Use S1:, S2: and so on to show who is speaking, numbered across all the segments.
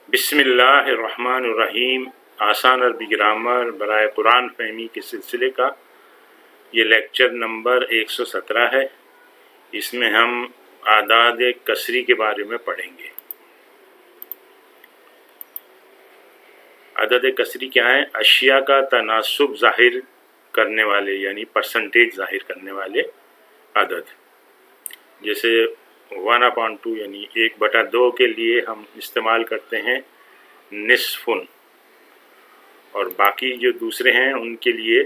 S1: بسم اللہ الرحمن الرحیم۔ آسان عربی گرامر برائے قرآن فہمی کے سلسلے کا یہ لیکچر نمبر 117 ہے۔ اس میں ہم اعداد کسری کے بارے میں پڑھیں گے۔ عدد کسری کیا ہیں؟ اشیاء کا تناسب ظاہر کرنے والے یعنی پرسنٹیج ظاہر کرنے والے عدد، جیسے 1/2 یعنی 1/2 کے لیے ہم استعمال کرتے ہیں نصفن، اور باقی جو دوسرے ہیں ان کے لیے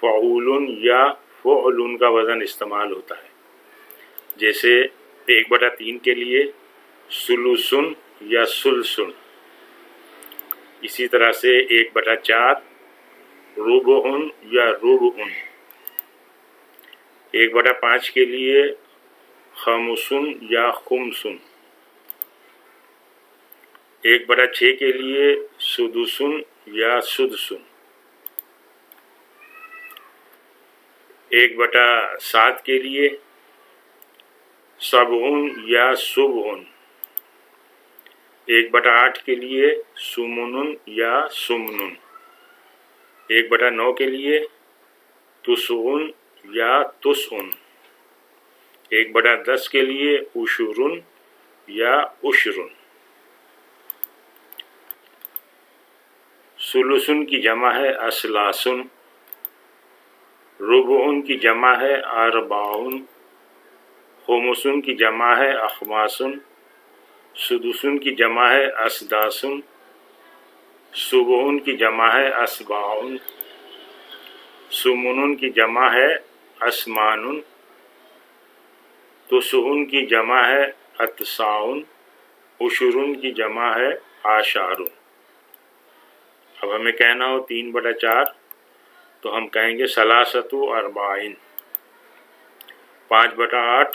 S1: فعولن یا فعلن کا وزن استعمال ہوتا ہے، جیسے 1/3 کے لیے سلوسن یا سلسن، اسی طرح سے 1/4 ربعن یا ربعن، 1/5 کے لیے خمسن یا خمسن، 1/6 کے لیے سدسن یا سدسن، 1/7 کے لیے سبعن یا سبعن، 1/8 کے لیے سمنن یا سمنن، 1/9 کے لیے تسعن یا تسعن، 1/10 کے لیے عشرن یا عشرن۔ سلسن کی جمع ہے اسلاسن، ربعن کی جمع ہے اربعن، خمسن کی جمع ہے اخماسن، سدسن کی جمع ہے اسداسن، سبعن کی جمع ہے اسباعن، سمنن کی جمع ہے اسمانن، تسعن کی جمع ہے اتساعن، عشرن کی جمع ہے عاشارن۔ اب ہمیں کہنا ہو 3/4 تو ہم کہیں گے ثلاثۃ اربعین، 5/8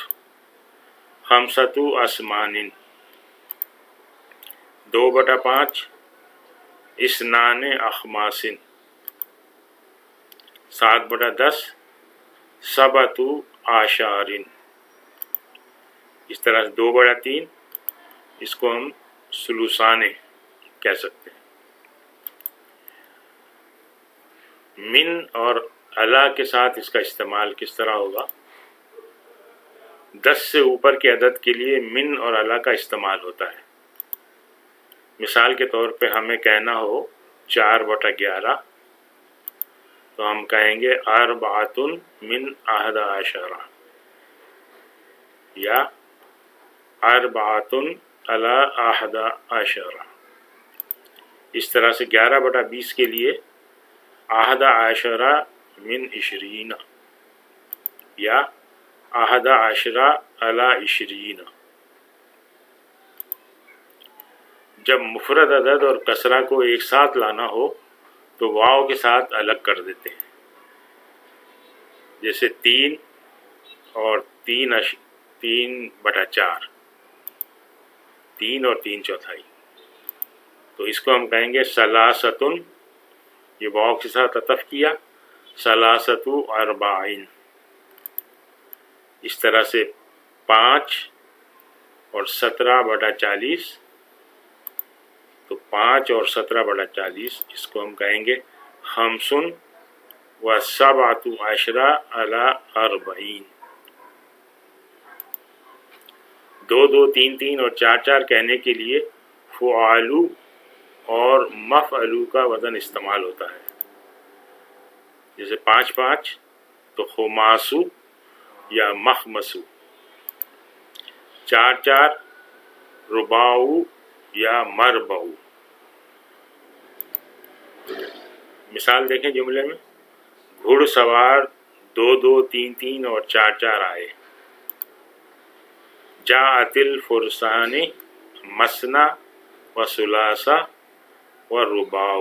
S1: خمسۃ اسمانن، 2/5 اثنان اخماسن، 7/10 سبعۃ عاشارن۔ اس طرح سے 2/3 اس کو ہم ثلثانے کہہ سکتے ہیں۔ من اور الا کے ساتھ اس کا استعمال کس طرح ہوگا؟ 10 سے اوپر کے عدد کے لیے من اور الا کا استعمال ہوتا ہے۔ مثال کے طور پہ ہمیں کہنا ہو 4/11 تو ہم کہیں گے اربعۃ من 11 یا اربعۃ علی 11۔ اس طرح سے 11/20 کے لیے 11 من 20 یا 11 علی 20۔ جب مفرد عدد اور کسرہ کو ایک ساتھ لانا ہو تو واو کے ساتھ الگ کر دیتے ہیں، جیسے 3 اور 3/4، 3 اور 3/4، تو اس کو ہم کہیں گے ثلاثۃ، یہ واو کے ساتھ عطف کیا، ثلاثۃ اربعین۔ اس طرح سے 5 اور 17/40، تو 5 اور 17/40 اس کو ہم کہیں گے خمسن و سبعۃ عشرہ علی 40۔ 2 2 3 3 اور 4 4 کہنے کے لیے فعالو اور مفعلو کا وزن استعمال ہوتا ہے، جیسے 5 تو خماسو یا مخمسو، 4 رباعو یا مربعو۔ مثال دیکھیں جملے میں، گھڑ سوار 2 2 3 3 اور 4 4 آئے، جاءت الفرسان مثنى و ثلاثہ و رباع۔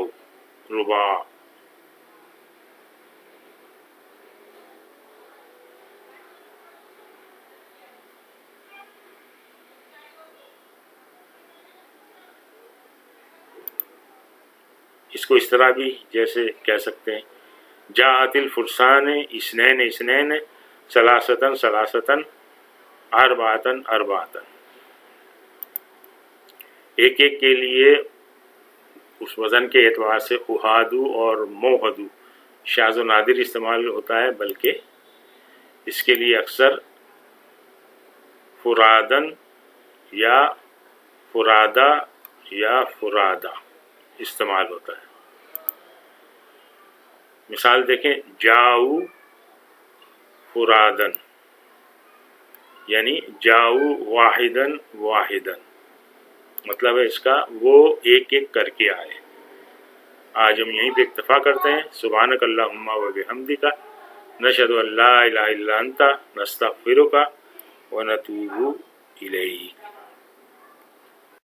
S1: اس کو اس طرح بھی جیسے کہہ سکتے ہیں جاءت الفرسان اثنین اثنین ثلاثتاً ثلاثتاً اربعتاً اربعتاً۔ ایک ایک کے لیے اس وزن کے اعتبار سے احادو اور موحدو شاذ و نادر استعمال ہوتا ہے، بلکہ اس کے لیے اکثر فرادن یا فرادا یا فرادا استعمال ہوتا ہے۔ مثال دیکھیں، جاؤ فرادن یعنی جاؤ واحدن واحدن، مطلب ہے اس کا وہ ایک ایک کر کے آئے۔ آج ہم یہیں پہ اکتفا کرتے ہیں۔ سبحانک اللہم و بحمدک، نشہد ان لا الہ الا انت، نستغفرک و نتوب الیک۔